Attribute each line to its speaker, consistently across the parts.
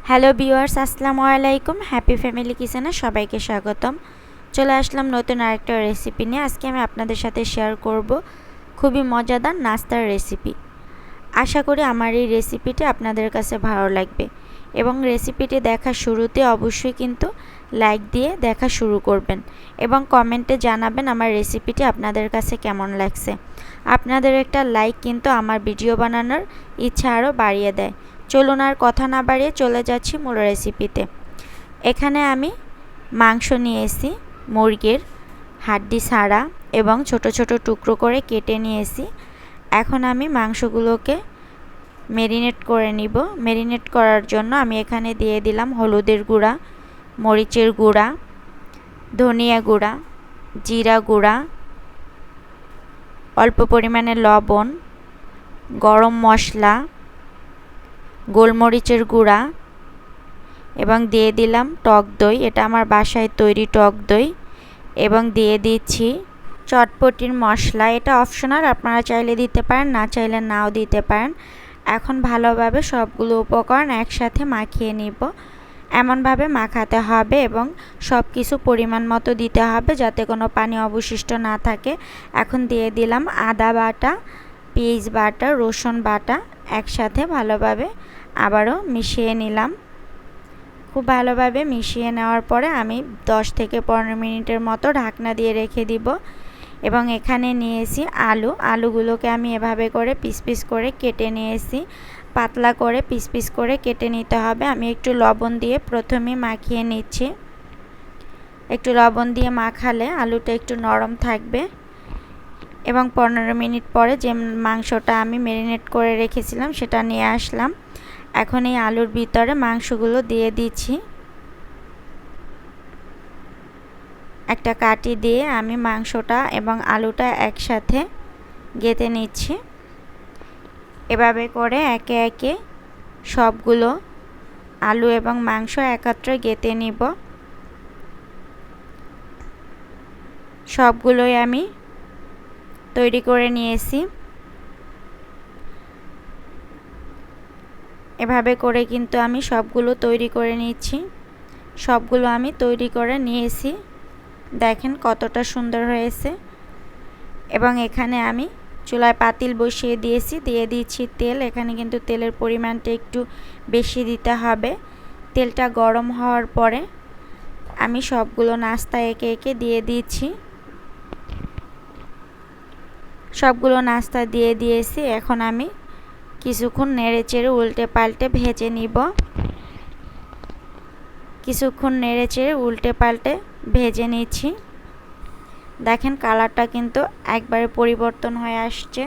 Speaker 1: Hello viewers, আসসালামু আলাইকুম। Happy family কিচেনে সবাইকে স্বাগতম। চলে আসলাম নতুন আরেকটা রেসিপি নিয়ে। আজকে আমি আপনাদের সাথে শেয়ার করব খুবই মজাদার নাস্তার রেসিপি। আশা করি আমার এই রেসিপিটি আপনাদের কাছে ভালো লাগবে এবং রেসিপিটি দেখার শুরুতে অবশ্যই কিন্তু লাইক দিয়ে দেখা শুরু করবেন এবং কমেন্টে জানাবেন আমার রেসিপিটি আপনাদের কাছে কেমন লাগছে। আপনাদের একটা লাইক কিন্তু আমার ভিডিও বানানোর ইচ্ছা আরও বাড়িয়ে দেয়। চলুন আর কথা না বাড়িয়ে চলে যাচ্ছি মূল রেসিপিতে। এখানে আমি মাংস নিয়েছি, মুরগির হাড্ডি ছাড়া এবং ছোট ছোট টুকরো করে কেটে নিয়েছি। এখন আমি মাংসগুলোকে ম্যারিনেট করে নিব। ম্যারিনেট করার জন্য আমি এখানে দিয়ে দিলাম হলুদের গুঁড়া, মরিচের গুঁড়া, ধনিয়া গুঁড়া, জিরা গুঁড়া, অল্প পরিমাণে লবণ, গরম মশলা, গোলমরিচের গুঁড়া এবং দিয়ে দিলাম টক দই। এটা আমার বাসায় তৈরি টক দই। এবং দিয়ে দিচ্ছি চটপটির মশলা। এটা অপশনাল, আপনারা চাইলে দিতে পারেন, না চাইলে নাও দিতে পারেন। এখন ভালোভাবে সবগুলো উপকরণ একসাথে মাখিয়ে নিব। এমনভাবে মাখাতে হবে এবং সব কিছু পরিমাণ মতো দিতে হবে যাতে কোনো পানি অবশিষ্ট না থাকে। এখন দিয়ে দিলাম আদা বাটা, পেঁয়াজ বাটা, রসুন বাটা একসাথে ভালোভাবে আবারও মিশিয়ে নিলাম। খুব ভালোভাবে মিশিয়ে নেওয়ার পরে আমি 10 থেকে 15 মিনিটের মতো ঢাকনা দিয়ে রেখে দিব। এবং এখানে নিয়েছি আলুগুলোকে আমি এভাবে করে পিস পিস করে কেটে নিয়েছি। পাতলা করে পিস পিস করে কেটে নিতে হবে। আমি একটু লবণ দিয়ে প্রথমে মাখিয়ে নিচ্ছি। একটু লবণ দিয়ে মাখালে আলুটা একটু নরম থাকবে। এবং 15 মিনিট পরে যে মাংসটা আমি ম্যারিনেট করে রেখেছিলাম সেটা নিয়ে আসলাম। এখন এই আলুর ভিতরে মাংসগুলো দিয়ে দিচ্ছি। একটা কাঠি দিয়ে আমি মাংসটা এবং আলুটা একসাথে গেঁথে নিচ্ছি। এভাবে করে একে একে সবগুলো আলু এবং মাংস একত্রে গেঁথে নিব। সবগুলোই আমি তৈরি করে নিয়েছি। এভাবে করে কিন্তু আমি সবগুলো তৈরি করে নিচ্ছি। সবগুলো আমি তৈরি করে নিয়েছি। দেখেন কতটা সুন্দর হয়েছে। এবং এখানে আমি চুলায় পাতিল বসিয়ে দিয়েছি, দিয়ে দিচ্ছি তেল। এখানে কিন্তু তেলের পরিমাণটা একটু বেশি দিতে হবে। তেলটা গরম হওয়ার পরে আমি সবগুলো নাস্তা একে একে দিয়ে দিচ্ছি। সবগুলো নাস্তা দিয়ে দিয়েছি। এখন আমি কিছুক্ষণ নেড়েচেড়ে উল্টে পাল্টে ভেজে নিব। কিছুক্ষণ নেড়েচেড়ে উল্টে পাল্টে ভেজে নিচ্ছি। দেখেন কালারটা কিন্তু একবারে পরিবর্তন হয়ে আসছে।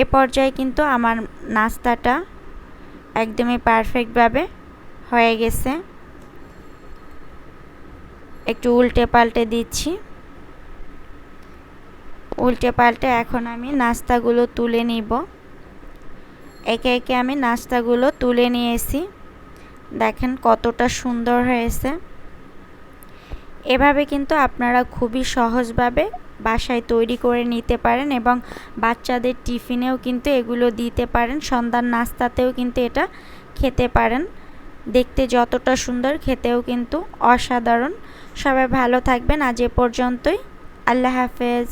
Speaker 1: এ পর্যায়ে কিন্তু আমার নাস্তাটা একদমই পারফেক্টভাবে হয়ে গেছে। একটু উল্টে পাল্টে দিচ্ছি। উল্টে পাল্টে এখন আমি নাস্তাগুলো তুলে নিব। একে একে আমি নাস্তাগুলো তুলে নিয়েছি। দেখেন কতটা সুন্দর হয়েছে। এভাবে কিন্তু আপনারা খুবই সহজভাবে বাসায় তৈরি করে নিতে পারেন এবং বাচ্চাদের টিফিনেও কিন্তু এগুলো দিতে পারেন। সন্ধ্যার নাস্তাতেও কিন্তু এটা খেতে পারেন। দেখতে যতটা সুন্দর, খেতেও কিন্তু অসাধারণ। সবাই ভালো থাকবেন। আজ এ পর্যন্তই। আল্লাহ হাফেজ।